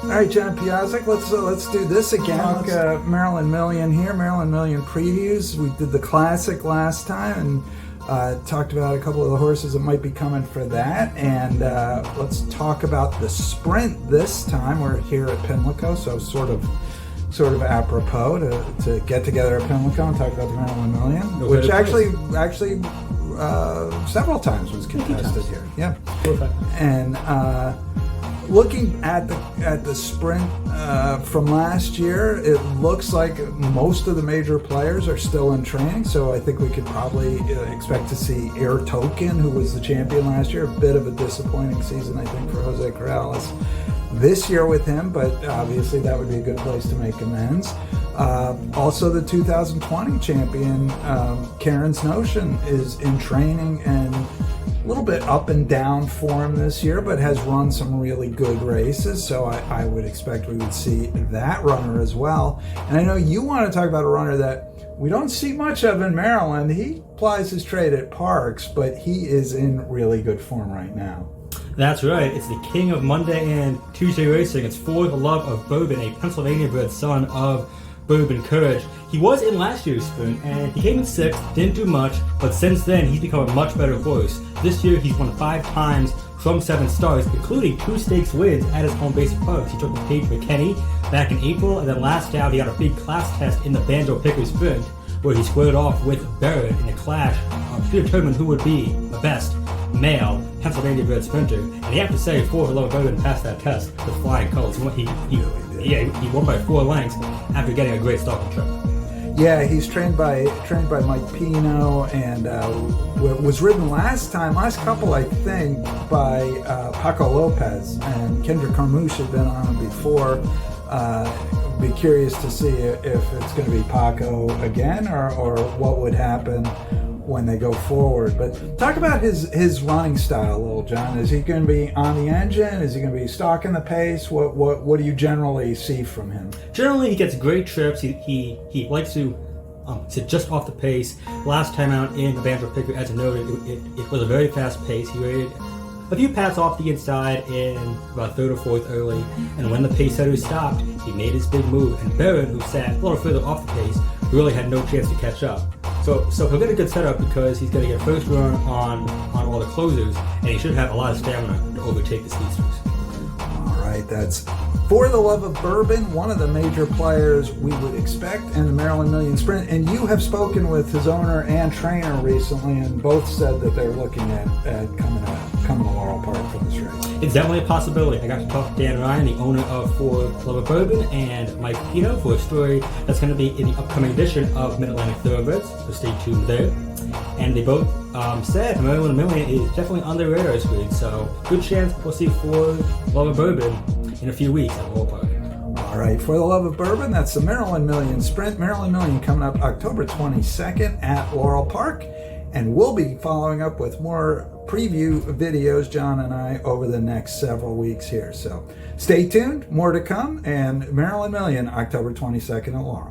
All right, John Piassek, let's do this again. Talk Maryland Million here, Maryland Million previews. We did the Classic last time and talked about a couple of the horses that might be coming for that. And let's talk about the Sprint this time. We're here at Pimlico, so sort of apropos to get together at Pimlico and talk about the Maryland Million, which actually several times was contested here. Yeah, perfect. And looking at the Sprint from last year, it looks like most of the major players are still in training. So I think we could probably expect to see Air Token, who was the champion last year. A bit of a disappointing season, I think, for Jose Corrales this year with him, but obviously that would be a good place to make amends. Also, the 2020 champion, Karen's Notion, is in training and a little bit up and down form this year, but has run some really good races, so I would expect we would see that runner as well. And I know you want to talk about a runner that we don't see much of in Maryland. He plies his trade at Parx, but he is in really good form right now. That's right. It's the king of Monday and Tuesday racing. It's Fortheluvofbourbon, a Pennsylvania-bred son of Bourbon Courage. He was in last year's sprint, and he came in 6th, didn't do much, but since then he's become a much better horse. This year he's won 5 times from 7 starts, including 2 stakes wins at his home base of Parx. He took the page McKinney back in April, and then last out he got a big class test in the Banjo Picker Sprint, where he squared off with Barrett in a clash to determine who would be the best male Pennsylvania-bred sprinter. And you have to say, Fortheluvofbourbon passed that test with flying colors. He won by 4 lengths after getting a great stalking trip. Yeah, he's trained by Mike Pino, and was ridden last couple, I think, by Paco Lopez, and Kendrick Carmouche had been on him before. Be curious to see if it's going to be Paco again, or what would happen when they go forward. But talk about his running style, little John. Is he going to be on the engine? Is he going to be stalking the pace? What do you generally see from him? Generally, he gets great trips. He likes to sit just off the pace. Last time out in the Banjo Picker, as I noted, it was a very fast pace. He rated a few pats off the inside in about 3rd or 4th early, and when the pace setter stopped, he made his big move, and Barrett, who sat a little further off the pace, really had no chance to catch up. So he'll get a good setup because he's going to get first run on all the closers, and he should have a lot of stamina to overtake the speedsters. All right, that's Fortheluvofbourbon, one of the major players we would expect in the Maryland Million Sprint. And you have spoken with his owner and trainer recently, and both said that they're looking at coming to Laurel Park for this race. It's definitely a possibility. I got to talk to Dan Ryan, the owner of Fortheluvofbourbon, and Mike Pino for a story that's going to be in the upcoming edition of Mid-Atlantic Thoroughbreds, so stay tuned there. And they both said Maryland Million is definitely on their radar screen, so good chance we'll see Fortheluvofbourbon in a few weeks at Laurel Park. All right, Fortheluvofbourbon, that's the Maryland Million Sprint. Maryland Million coming up October 22nd at Laurel Park. And we'll be following up with more preview videos, John and I, over the next several weeks here. So stay tuned, more to come, and Maryland Million, October 22nd at Laurel.